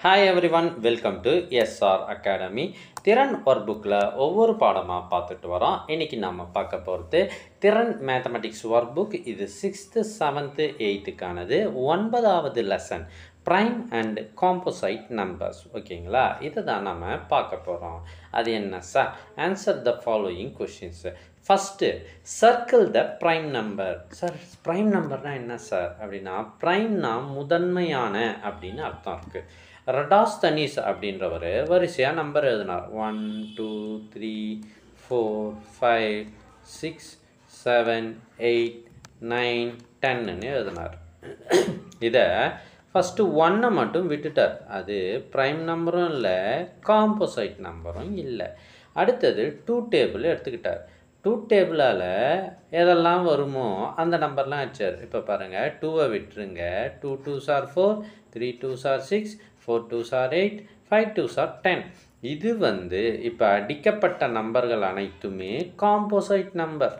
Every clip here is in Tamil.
Hi everyone, welcome to SR Academy. திறன் ஒர்க் புக்கில் ஒவ்வொரு பாடமாக பார்த்துட்டு வரோம். இன்றைக்கி நம்ம பார்க்க போகிறது திறன் மேத்தமெட்டிக்ஸ் ஒர்க் புக். இது 6th 7th 8th 9வது lesson prime and composite numbers. ஓகேங்களா, இதை தான் நம்ம பார்க்க போகிறோம். அது என்ன sir? Answer the following questions. First, circle the prime number. Sir, prime நம்பர்னால் என்ன சார் அப்படின்னா, ப்ரைம்னா முதன்மையான அப்படின்னு அர்த்தம் இருக்குது. ரடாஸ்தனிஸ் அப்படின்றவர் வரிசையாக நம்பர் எழுதினார். 1 2 3 4 5 6 7 8 9 10ன்னு எழுதினார். இதை ஃபஸ்ட்டு 1 மட்டும் விட்டுட்டார். அது ப்ரைம் நம்பரும் இல்லை, காம்போசைட் நம்பரும் இல்லை. அடுத்தது 2 டேபிள் எடுத்துக்கிட்டார். 2 டேபிளால் எதெல்லாம் வருமோ அந்த நம்பர்லாம் வச்சார். இப்போ பாருங்கள், 2வை விட்டுருங்க. 2 2s are 4, 3 2s are 6, 4 2s are 8, 5 2s are 10. இது இப்போ அடிக்கப்பட்ட நம்பர்கள் அனைத்துமே காம்போசைட் நம்பர்.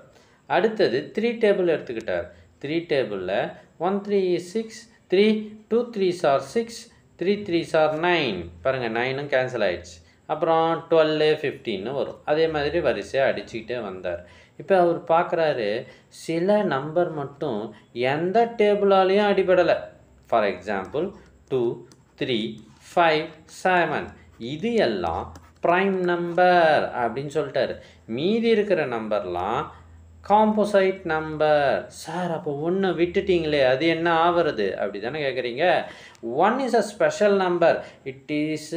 அடுத்தது 3 டேபிள் எடுத்துக்கிட்டார். 3 டேபிளில் 1 3 is 6, 3 2 3s are 6, 3 3s are 9. பாருங்கள், 9ம் கேன்சல் ஆகிடுச்சு. அப்புறம் 12 15 வரும். அதே மாதிரி வரிசையாக அடிச்சுக்கிட்டே வந்தார். இப்போ அவர் பார்க்குறாரு, சில நம்பர் மட்டும் எந்த டேபிளாலையும் அடிபடலை. For example 2 3 5 7. இது எல்லாம் ப்ரைம் நம்பர் அப்படின்னு சொல்லிட்டாரு. மீதி இருக்கிற நம்பர்லாம் காம்போசைட் நம்பர். சார், அப்போ ஒன்று விட்டுட்டிங்களே, அது என்ன ஆகிறது அப்படி தானே கேட்குறீங்க? 1 is a special number. It is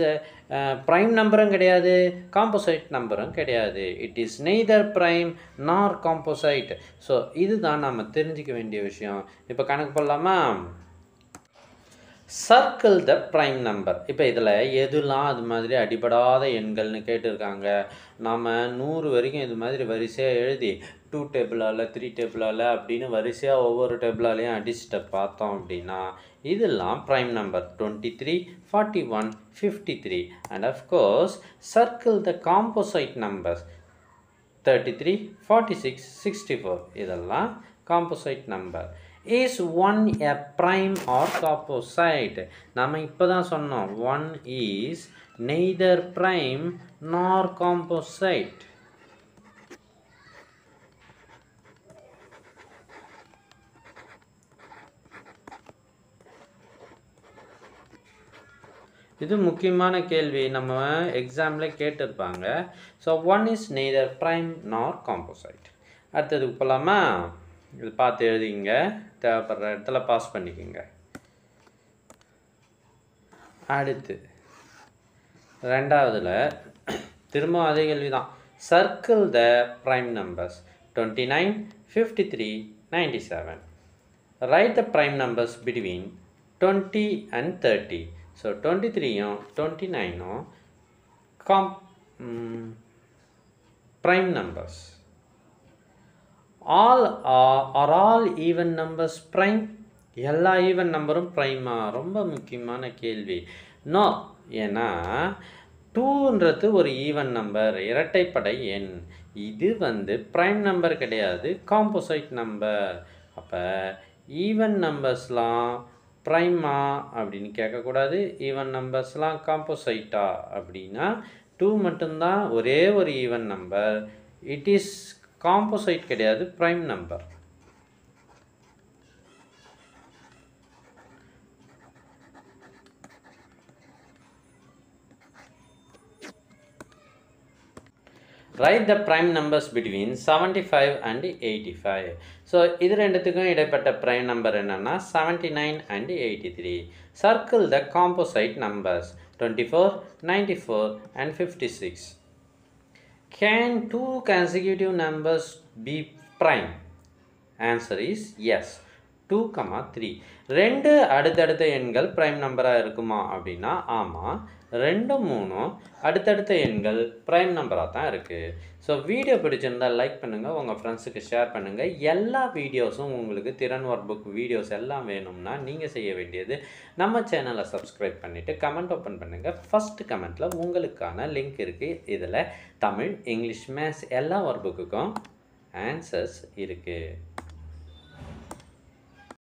prime நம்பரும் கிடையாது, காம்போசைட் நம்பரும் கிடையாது. இட் இஸ் நெய்தர் ப்ரைம் நார் காம்போசைட். ஸோ இதுதான் நம்ம தெரிஞ்சிக்க வேண்டிய விஷயம். இப்போ கணக்கு போடலாமா? Circle the prime number. இப்போ இதில் எதுலாம் அது மாதிரி அடிபடாத எண்கள்னு கேட்டிருக்காங்க. நாம் 100 வரைக்கும் இது மாதிரி வரிசையாக எழுதி 2 டேபிளால் 3 டேபிளால் அப்படின்னு வரிசையாக ஒவ்வொரு டேபிளாலையும் அடிச்சுட்டு பார்த்தோம் அப்படின்னா இதெல்லாம் prime number. 23 41 53. And of course circle the composite numbers. 33 46 64. இதெல்லாம் composite number. Is 1 a prime or composite? நம்ம இப்போ தான் சொன்னோம், 1 is neither prime nor composite. இது முக்கியமான கேள்வி, நம்ம எக்ஸாமில் கேட்டிருப்பாங்க. So 1 is neither prime nor composite. அடுத்ததுக்கு போகலாமா? இது பார்த்து எழுதிங்க, தேவைப்படுற இடத்துல பாஸ் பண்ணிக்கோங்க. அடுத்து ரெண்டாவதுல திரும்ப அதே கேள்வி தான். Circle the prime numbers. 29 53 97. Write the prime numbers between 20 and 30. So 23யும் 29ம் prime numbers. All even numbers prime? எல்லா ஈவன் நம்பரும் ப்ரைமா? ரொம்ப முக்கியமான கேள்வி. நோ, ஏன்னா 2ன்றது ஒரு ஈவன் நம்பர், இரட்டைப்படை எண். இது ப்ரைம் நம்பர் கிடையாது, காம்போசைட் நம்பர். அப்போ ஈவன் நம்பர்ஸ்லாம் ப்ரைமா அப்படின்னு கேட்கக்கூடாது, ஈவன் நம்பர்ஸ்லாம் காம்போசைட்டா அப்படின்னா 2 மட்டும்தான் ஒரே ஒரு even number. It is composite கிடையாது, prime number. Write the prime numbers between 75 and 85. So இது ரெண்டுத்துக்கும் இடைப்பட்ட ப்ரைம் நம்பர் என்னென்னா 79 and 83. Circle the composite numbers. 24 94 and 56. Can 2 consecutive numbers be prime? Answer is yes. 2, 3. 2 அடுத்தடுத்த எண்கள் ப்ரைம் நம்பராக இருக்குமா அப்படின்னா ஆமாம். 2 3 அடுத்தடுத்த எண்கள் ப்ரைம் நம்பராக தான் இருக்குது. ஸோ வீடியோ பிடிச்சிருந்தால் லைக் பண்ணுங்கள், உங்கள் ஃப்ரெண்ட்ஸுக்கு ஷேர் பண்ணுங்கள். எல்லா வீடியோஸும் உங்களுக்கு திறன் ஒர்க் புக் வீடியோஸ் எல்லாம் வேணும்னா நீங்கள் செய்ய வேண்டியது நம்ம சேனலை சப்ஸ்கிரைப் பண்ணிவிட்டு கமெண்ட் ஓப்பன் பண்ணுங்கள். ஃபஸ்ட்டு கமெண்ட்டில் உங்களுக்கான லிங்க் இருக்குது. இதில் தமிழ், இங்கிலீஷ், மேத்ஸ் எல்லா ஒர்க் புக்குக்கும் ஆன்சர்ஸ் இருக்குது.